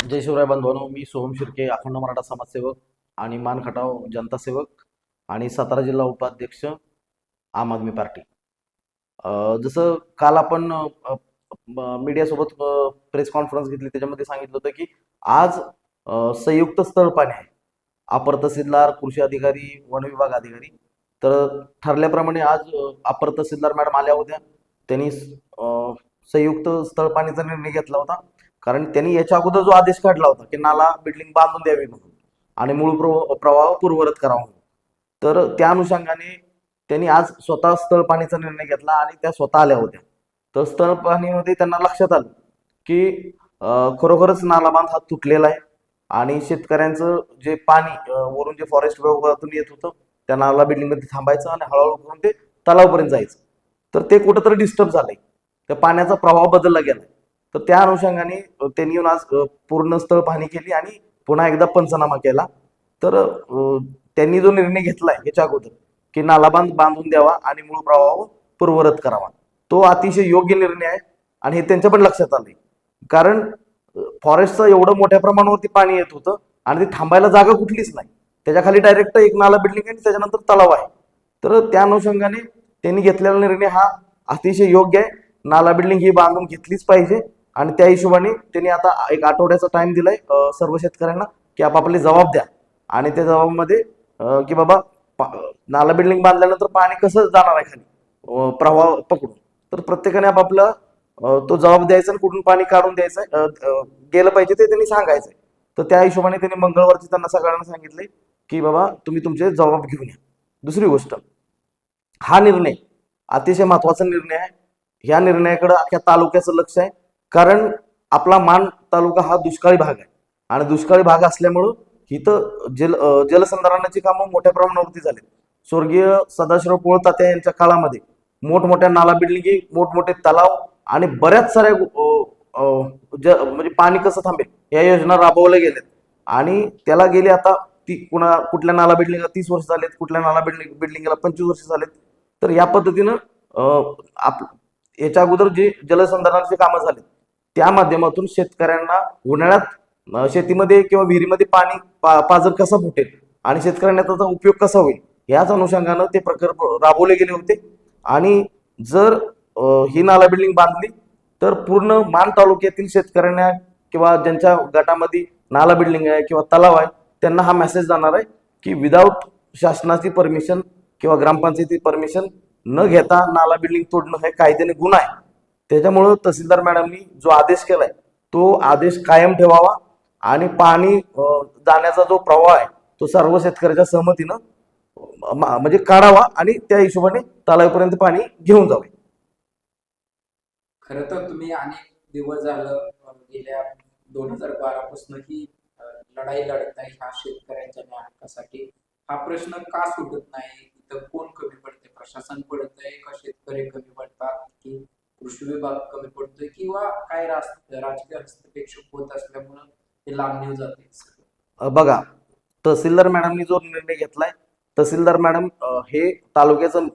जय शिवराय बंधूंनो, मी सोहम शिर्के, अखंड मराठा समाजसेवक आणि मान खटाव जनता सेवक आणि सातारा जिल्हा उपाध्यक्ष आम आदमी पार्टी. जसं काल आपण मीडियासोबत प्रेस कॉन्फरन्स घेतली, त्याच्यामध्ये सांगितलं होतं की आज संयुक्त स्थळ पाहणी आहे. अपर तहसीलदार, कृषी अधिकारी, वन विभाग अधिकारी. तर ठरल्याप्रमाणे आज अपर तहसीलदार मॅडम आल्या होत्या. त्यांनी संयुक्त स्थळ पाहणीचा निर्णय घेतला होता. कारण त्यांनी याच्या अगोदर जो आदेश काढला होता की नाला बिल्डिंग बांधून द्यावी म्हणून आणि मूळ प्रवाह पूर्ववत करावा म्हणून, तर त्या अनुषंगाने त्यांनी आज स्वतः स्थळ पाहणीचा निर्णय घेतला आणि त्या स्वतः आल्या होत्या. तर स्थळ पाहणीमध्ये त्यांना लक्षात आलं की खरोखरच नाला बांध हा तुटलेला आहे आणि शेतकऱ्यांचं जे पाणी वरून जे फॉरेस्ट विभागातून येत होतं त्या नाला बिल्डिंग मध्ये थांबायचं आणि हळूहळू करून ते तलावपर्यंत जायचं. तर ते कुठंतरी डिस्टर्ब झालंय, त्या पाण्याचा प्रवाह बदलला गेलाय. तर त्या अनुषंगाने त्यांनी येऊन आज पूर्ण स्थळ पाहणी केली आणि पुन्हा एकदा पंचनामा केला. तर त्यांनी जो निर्णय घेतलाय याच्या अगोदर की नालाबांध बांधून द्यावा आणि मूळ प्रवाह पूर्ववत करावा, तो अतिशय योग्य निर्णय आहे आणि हे त्यांच्या पण लक्षात आलंय. कारण फॉरेस्टचं एवढं मोठ्या प्रमाणावरती पाणी येत होतं आणि ती थांबायला जागा कुठलीच नाही. त्याच्या खाली डायरेक्ट एक नाला बिल्डिंग आणि त्याच्यानंतर तलाव आहे. तर त्या अनुषंगाने त्यांनी घेतलेला निर्णय हा अतिशय योग्य आहे. नाला बिल्डिंग ही बांधून घेतलीच पाहिजे आणि त्या हिशोबाने त्यांनी आता एक आठवड्याचा टाइम दिलाय सर्व शेतकऱ्यांना की आपापले जबाब द्या आणि त्या जबाबामध्ये की बाबा नाला बिल्डिंग बांधल्यानंतर पाणी कसं जाणार आहे खाली प्रवाह पकडून. तर प्रत्येकाने आपापला तो जबाब द्यायचा आणि कुठून पाणी काढून द्यायचं गेलं पाहिजे ते त्यांनी सांगायचंय. तर त्या हिशोबाने त्यांनी मंगळवारची त्यांना सगळ्यांना सांगितले की बाबा तुम्ही तुमचे जबाब घेऊन या. दुसरी गोष्ट, हा निर्णय अतिशय महत्वाचा निर्णय आहे. ह्या निर्णयाकडे अख्ख्या तालुक्याचं लक्ष आहे. कारण आपला मान तालुका हा दुष्काळी भाग आहे आणि दुष्काळी भाग असल्यामुळं इथं जलसंधारणाची कामं मोठ्या प्रमाणावरती झाली. स्वर्गीय सदाशिवराव पोळ तात्या यांच्या काळामध्ये मोठमोठ्या नाला बिल्डिंगी, मोठमोठे तलाव आणि बऱ्याच साऱ्या म्हणजे पाणी कसं थांबेल या योजना राबवल्या गेल्यात आणि त्याला गेले आता कुठल्या नाला बिल्डिंगला 30 वर्ष झालेत, कुठल्या नाला बिल्डिंगला 25 वर्ष झालेत. तर या पद्धतीनं याच्या अगोदर जे जलसंधारणाचे कामं झाले त्या माध्यमातून शेतकऱ्यांना उन्हाळ्यात शेतीमध्ये किंवा विहिरीमध्ये पाणी पाजर कसं फुटेल आणि शेतकऱ्यांना त्याचा उपयोग कसा होईल याच अनुषंगानं ते प्रकल्प राबवले गेले होते. आणि जर ही नाला बिल्डिंग बांधली तर पूर्ण मान तालुक्यातील शेतकऱ्यांना किंवा ज्यांच्या गटामध्ये नाला बिल्डिंग आहे किंवा तलाव आहे त्यांना हा मेसेज जाणार आहे की विदाऊट शासनाची परमिशन किंवा ग्रामपंचायती परमिशन न घेता नाला बिल्डिंग तोडणं हे कायद्याने गुन्हा आहे. त्याच्यामुळं तहसीलदार मॅडमनी जो आदेश केलाय तो आदेश कायम ठेवावा आणि पाणी जाण्याचा जो प्रवाह आहे तो सर्व शेतकऱ्याच्या सहमतीनं म्हणजे काढावा आणि त्या हिशोबाने तलावापर्यंत पाणी घेऊन जावे. खरं तर तुम्ही अनेक दिवस झालं गेल्या 2012 पासून ही लढाई लढताय ह्या शेतकऱ्यांच्या न्याय हक्कासाठी. हा प्रश्न का सुटत नाही? इथं कोण कमी पडते? प्रशासन पडतंय का शेतकरी कमी पडतात की कृषी विभाग कमी पडतोय किंवा काय राजकीय हस्तक्षेप होत असल्यामुळं हे लांबणीवर जाते? बघा, तहसीलदार मॅडमनी जो निर्णय घेतलाय, तहसीलदार मॅडम हे तालुक्याचं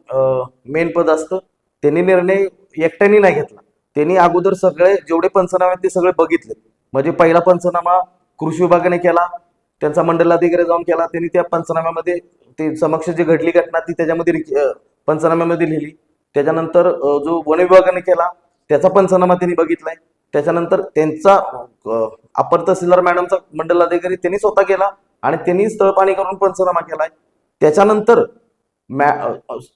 मेन पद असतं. त्यांनी निर्णय एकट्याने नाही घेतला. त्यांनी अगोदर सगळे जेवढे पंचनामे आहेत ते सगळे बघितले. म्हणजे पहिला पंचनामा कृषी विभागाने केला, त्यांचा मंडलाधिकारी जाऊन केला. त्यांनी त्या पंचनाम्यामध्ये ते समक्ष जी घडली घटना ती त्याच्यामध्ये पंचनाम्यामध्ये लिहिली. त्याच्यानंतर जो वन विभागाने केला त्याचा पंचनामा त्यांनी बघितलाय. त्याच्यानंतर त्यांचा अपर तहसीलदार मॅडमचा मंडलाधिकारी त्यांनी स्वतः केला आणि त्यांनी स्थळ पाणी करून पंचनामा केलाय. त्याच्यानंतर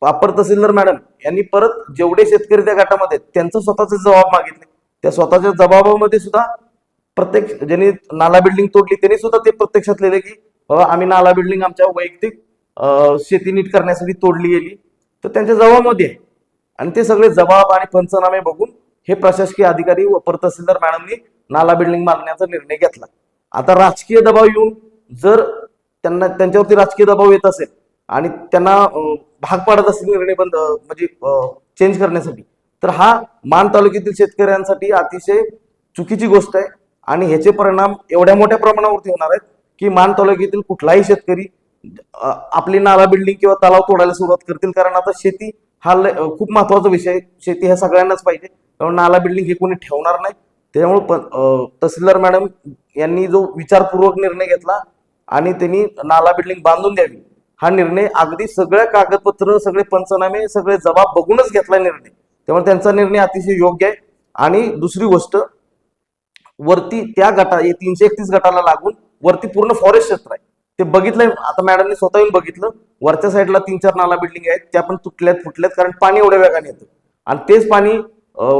अपर तहसीलदार मॅडम यांनी परत जेवढे शेतकरी त्या गटामध्ये त्यांचा स्वतःचे जबाब मागितले. त्या स्वतःच्या जबाबामध्ये सुद्धा प्रत्येक ज्यांनी नाला बिल्डिंग तोडली त्यांनी सुद्धा ते प्रत्यक्षात लिहिले की बाबा आम्ही नाला बिल्डिंग आमच्या वैयक्तिक शेती नीट करण्यासाठी तोडली गेली. तर त्यांच्या जबाबामध्ये आहे आणि ते सगळे जबाब आणि पंचनामे बघून हे प्रशासकीय अधिकारी व अपर तहसीलदार मॅडमनी नाला बिल्डिंग बांधण्याचा निर्णय घेतला. आता राजकीय दबाव येऊन जर त्यांच्यावरती राजकीय दबाव येत असेल आणि त्यांना भाग पाडत असेल निर्णय बंद म्हणजे चेंज करण्यासाठी, तर हा मान तालुक्यातील शेतकऱ्यांसाठी अतिशय चुकीची गोष्ट आहे आणि ह्याचे परिणाम एवढ्या मोठ्या प्रमाणावरती होणार आहेत की मान तालुक्यातील कुठलाही शेतकरी आपली नाला बिल्डिंग किंवा तलाव तोडायला सुरुवात करतील. कारण आता शेती हा खूप महत्वाचा विषय आहे. शेती हे सगळ्यांनाच पाहिजे, कारण नाला बिल्डिंग हे कोणी ठेवणार नाही. त्याच्यामुळे तहसीलदार मॅडम यांनी जो विचारपूर्वक निर्णय घेतला आणि त्यांनी नाला बिल्डिंग बांधून द्यावी, हा निर्णय अगदी सगळ्या कागदपत्र, सगळे पंचनामे, सगळे जबाब बघूनच घेतला निर्णय. त्यामुळे त्यांचा निर्णय अतिशय योग्य आहे. आणि दुसरी गोष्ट, वरती त्या गटा 331 गटाला लागून वरती पूर्ण फॉरेस्ट क्षेत्र आहे. ते बघितलंय आता मॅडमने स्वतः येऊन बघितलं. वरच्या साईडला 3-4 नाला बिल्डिंग आहेत, त्या पण तुटल्यात फुटल्यात, कारण पाणी एवढ्या वेगाने येतं आणि तेच पाणी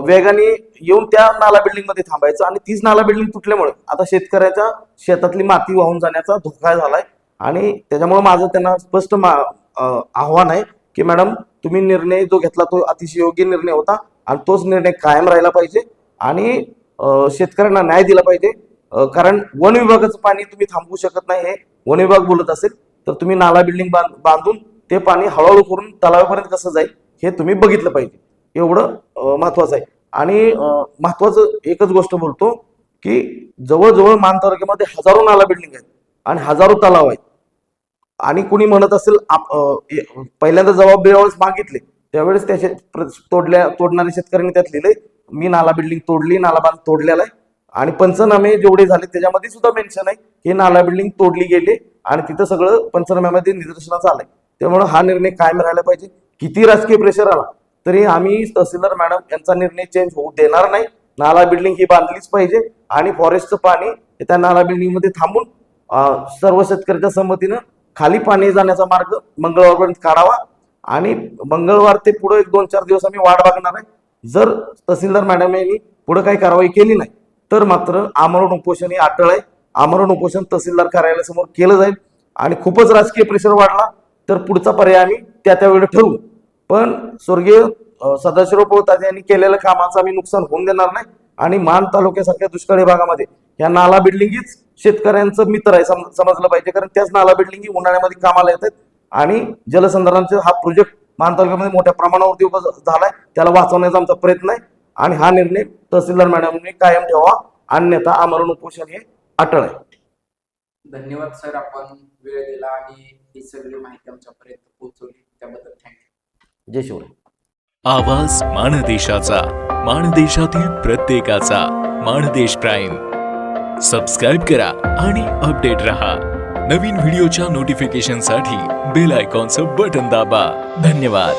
वेगाने येऊन त्या नाला बिल्डिंग मध्ये थांबायचं आणि तीच नाला बिल्डिंग तुटल्यामुळे आता शेतकऱ्याच्या शेतातली माती वाहून जाण्याचा धोका झालाय. आणि त्याच्यामुळे माझं त्यांना स्पष्ट आव्हान आहे की मॅडम, तुम्ही निर्णय जो घेतला तो अतिशय योग्य निर्णय होता आणि तोच निर्णय कायम राहिला पाहिजे आणि शेतकऱ्यांना न्याय दिला पाहिजे. कारण वन विभागाचं पाणी तुम्ही थांबवू शकत नाही, हे वन विभाग बोलत असेल तर तुम्ही नाला बिल्डिंग बांधून ते पाणी हळूहळू करून तलावापर्यंत कसं जाईल हे तुम्ही बघितलं पाहिजे. एवढं महत्वाचं आहे. आणि महत्वाचं एकच गोष्ट बोलतो की जवळजवळ मान तालुक्यामध्ये हजारो नाला बिल्डिंग आहेत आणि हजारो तलाव आहेत. आणि कुणी म्हणत असेल पहिल्यांदा जबाब ज्यावेळेस मागितले त्यावेळेस त्याचे तोडणाऱ्या शेतकऱ्यांनी त्यात लिहिले मी नाला बिल्डिंग तोडली, नाला बांध तोडलेला आहे. आणि पंचनामे जेवढे झाले त्याच्यामध्ये सुद्धा मेन्शन आहे हे नाला बिल्डिंग तोडली गेली आणि तिथं सगळं पंचनाम्यामध्ये निदर्शनास आलंय. त्यामुळे हा निर्णय कायम राहायला पाहिजे. किती राजकीय प्रेशर आला तरी आम्ही तहसीलदार मॅडम यांचा निर्णय चेंज होऊ देणार नाही. नाला बिल्डिंग ही बांधलीच पाहिजे आणि फॉरेस्टचं पाणी त्या नाला बिल्डिंग मध्ये थांबून सर्व शेतकऱ्याच्या संमतीनं खाली पाणी जाण्याचा मार्ग मंगळवारपर्यंत काढावा. आणि मंगळवार ते पुढे 1-2-4 दिवस आम्ही वाट बघणार आहे. जर तहसीलदार मॅडम यांनी पुढे काही कारवाई केली नाही तर मात्र आमरण उपोषण हे अटळ आहे. आमरण उपोषण तहसीलदार कार्यालयासमोर केलं जाईल आणि खूपच राजकीय प्रेशर वाढला तर पुढचा पर्याय आम्ही त्या वेळी ठरवू. पण स्वर्गीय सदाशिवराव पोळदार यांनी केलेल्या कामाचं आम्ही नुकसान होऊन देणार नाही. आणि मान तालुक्यासारख्या दुष्काळी भागामध्ये या नाला बिल्डिंगीच शेतकऱ्यांचं मित्र आहे समजलं पाहिजे. कारण त्याच नाला बिल्डिंगी उन्हाळ्यामध्ये कामाला येतात आणि जलसंधारणाचा हा प्रोजेक्ट मान तालुक्यामध्ये मोठ्या प्रमाणावरती उभा झालाय. त्याला वाचवण्याचा आमचा प्रयत्न आहे आणि हा निर्णय तहसीलदार मॅडमने कायम ठेवा, अन्यथा आमरण उपोषण हे अटळ आहे. धन्यवाद सर, आपण वेळ दिला आणि ही सगळी माहिती आमच्यापर्यंत पोहोचवली त्याबद्दल थँक्यू. जय शिवराय. आवाज माणदेशाचा, माणदेशातील प्रत्येकाचा. माणदेश प्राईम सबस्क्राईब करा आणि अपडेट रहा. नवीन व्हिडिओच्या नोटिफिकेशनसाठी बेल आयकॉनचं बटन दाबा. धन्यवाद.